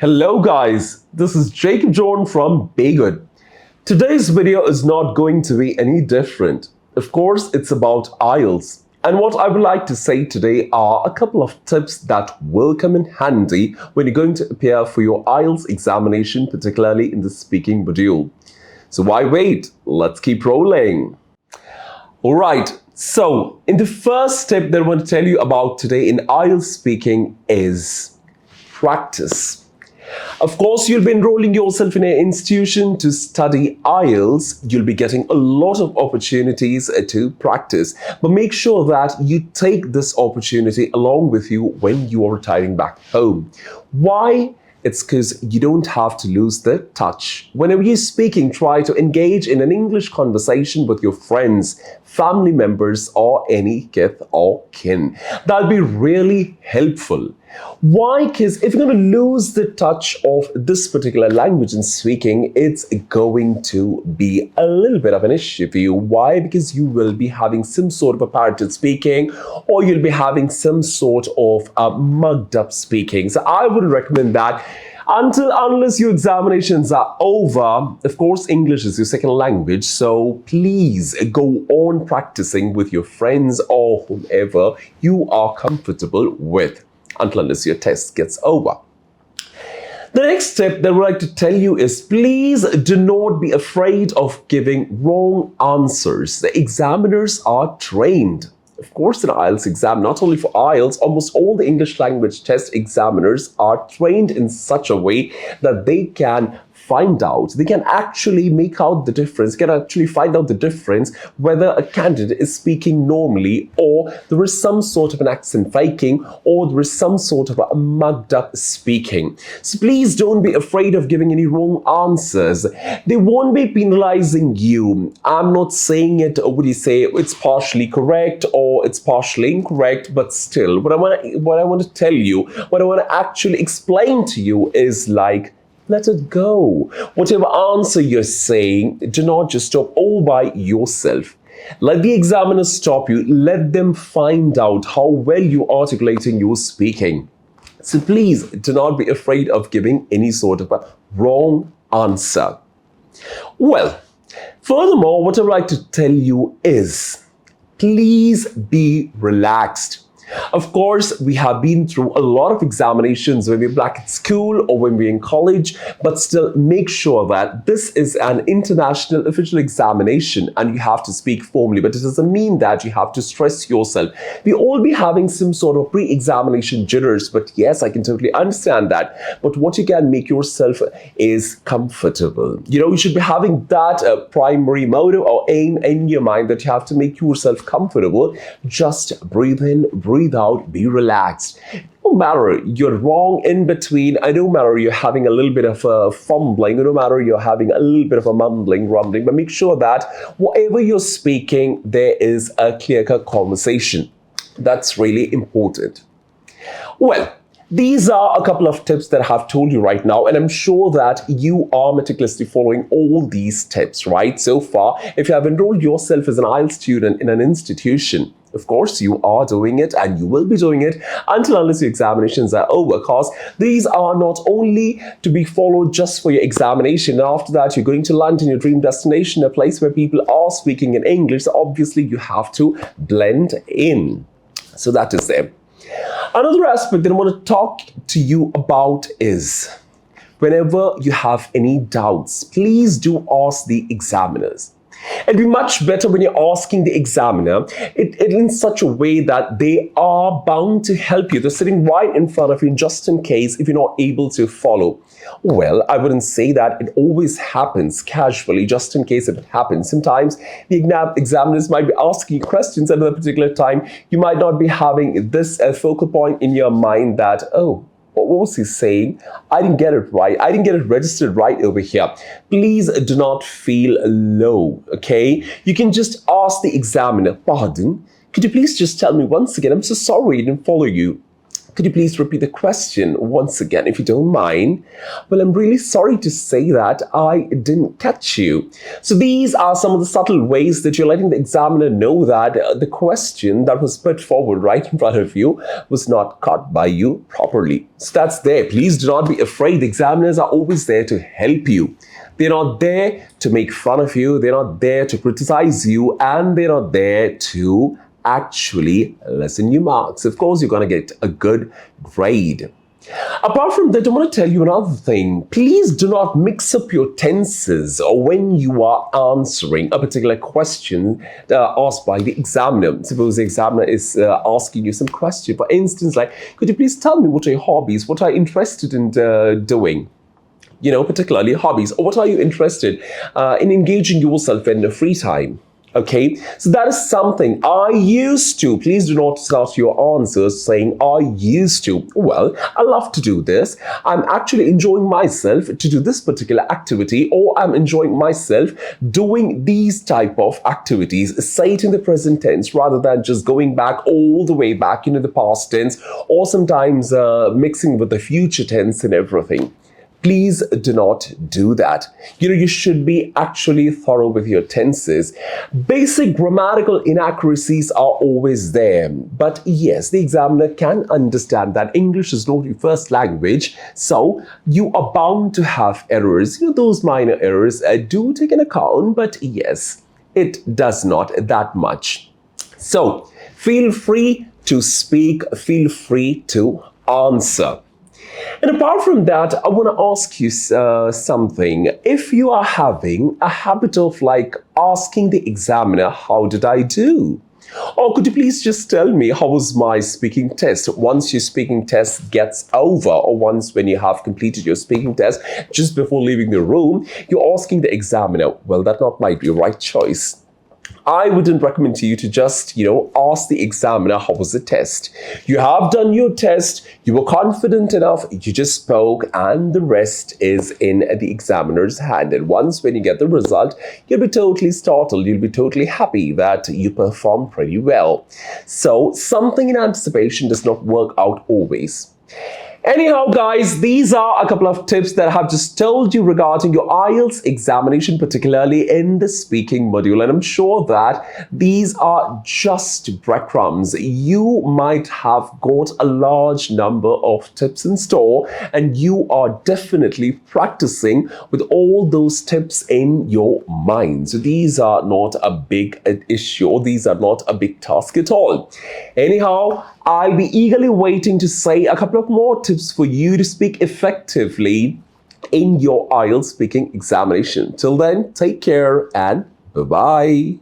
Hello guys, this is Jacob John from B-GHUD. Today's video is not going to be any different. Of course, it's about IELTS. And what I would like to say today are a couple of tips that will come in handy when you're going to appear for your IELTS examination, particularly in the speaking module. So why wait? Let's keep rolling. Alright, so in the first tip that I want to tell you about today in IELTS speaking is practice. Of course, you'll be enrolling yourself in an institution to study IELTS. You'll be getting a lot of opportunities to practice. But make sure that you take this opportunity along with you when you are retiring back home. Why? It's because you don't have to lose the touch. Whenever you're speaking, try to engage in an English conversation with your friends, family members, or any kith or kin. That'll be really helpful. Why? Because if you're going to lose the touch of this particular language in speaking, it's going to be a little bit of an issue for you. Why? Because you will be having some sort of a parroted speaking, or you'll be having some sort of mugged up speaking. So I would recommend that unless your examinations are over. Of course, English is your second language, so please go on practicing with your friends or whomever you are comfortable with unless your test gets over. The next tip that I would like to tell you is please do not be afraid of giving wrong answers. The examiners are trained. Of course, in an IELTS exam, not only for IELTS, almost all the English language test examiners are trained in such a way that they can find out, they can actually make out the difference, can actually find out the difference whether a candidate is speaking normally or there is some sort of an accent faking or there is some sort of a mugged up speaking. So please don't be afraid of giving any wrong answers. They won't be penalizing you. I'm not saying it, would you say it's partially correct or it's partially incorrect, but still, what I want to tell you, what I want to actually explain to you is like, let it go. Whatever answer you're saying, do not just stop all by yourself. Let the examiner stop you. Let them find out how well you're articulating your speaking. So please do not be afraid of giving any sort of a wrong answer. Well, furthermore, what I would like to tell you is please be relaxed. Of course, we have been through a lot of examinations when we're back at school or when we're in college, but still make sure that this is an international official examination and you have to speak formally, but it doesn't mean that you have to stress yourself. We all be having some sort of pre-examination jitters, but yes, I can totally understand that. But what you can make yourself is comfortable. You should be having that primary motto or aim in your mind that you have to make yourself comfortable. Just breathe in, breathe out, be relaxed. No matter you're wrong in between, no matter you're having a little bit of a fumbling, no matter you're having a little bit of a mumbling, rumbling, but make sure that whatever you're speaking, there is a clear-cut conversation. That's really important. Well, these are a couple of tips that I have told you right now, and I'm sure that you are meticulously following all these tips, right? So far, if you have enrolled yourself as an IELTS student in an institution, of course, you are doing it and you will be doing it unless your examinations are over, because these are not only to be followed just for your examination. And after that, you're going to land in your dream destination, a place where people are speaking in English. So obviously, you have to blend in. So that is there. Another aspect that I want to talk to you about is whenever you have any doubts, please do ask the examiners. It'd be much better when you're asking the examiner it in such a way that they are bound to help you. They're sitting right in front of you just in case if you're not able to follow. Well, I wouldn't say that it always happens casually, just in case if it happens. Sometimes the examiners might be asking you questions at a particular time. You might not be having this focal point in your mind that, oh, what was he saying? I didn't get it right. I didn't get it registered right over here. Please do not feel low, okay? You can just ask the examiner, pardon, could you please just tell me once again? I'm so sorry I didn't follow you. Could you please repeat the question once again, if you don't mind? Well, I'm really sorry to say that I didn't catch you. So these are some of the subtle ways that you're letting the examiner know that the question that was put forward right in front of you was not caught by you properly. So that's there. Please do not be afraid. The examiners are always there to help you. They're not there to make fun of you. They're not there to criticize you. And they're not there to actually lessen you marks. Of course, you're going to get a good grade. Apart from that, I want to tell you another thing. Please do not mix up your tenses when you are answering a particular question asked by the examiner. Suppose the examiner is asking you some question. For instance, like, could you please tell me what are your hobbies? What are you interested in doing? Particularly hobbies. Or what are you interested in engaging yourself in the free time? Okay, so that is something I used to. Please do not start your answers saying I used to. Well, I love to do this. I'm actually enjoying myself to do this particular activity, or I'm enjoying myself doing these type of activities. Say it in the present tense rather than just going back all the way back into the past tense, or sometimes mixing with the future tense and everything. Please do not do that. You should be actually thorough with your tenses. Basic grammatical inaccuracies are always there. But yes, the examiner can understand that English is not your first language. So you are bound to have errors. Those minor errors do take an account. But yes, it does not that much. So feel free to speak. Feel free to answer. And apart from that, I want to ask you something. If you are having a habit of asking the examiner, how did I do? Or could you please just tell me, how was my speaking test? Once your speaking test gets over, or once when you have completed your speaking test, just before leaving the room, you're asking the examiner, well, that not might be the right choice. I wouldn't recommend to you to just, ask the examiner, how was the test? You have done your test, you were confident enough, you just spoke, and the rest is in the examiner's hand. And once when you get the result, you'll be totally startled, you'll be totally happy that you performed pretty well. So something in anticipation does not work out always. Anyhow, guys, these are a couple of tips that I have just told you regarding your IELTS examination, particularly in the speaking module. And I'm sure that these are just breadcrumbs. You might have got a large number of tips in store, and you are definitely practicing with all those tips in your mind. So these are not a big issue, or these are not a big task at all. Anyhow, I'll be eagerly waiting to say a couple of more tips for you to speak effectively in your IELTS speaking examination. Till then, take care and bye-bye.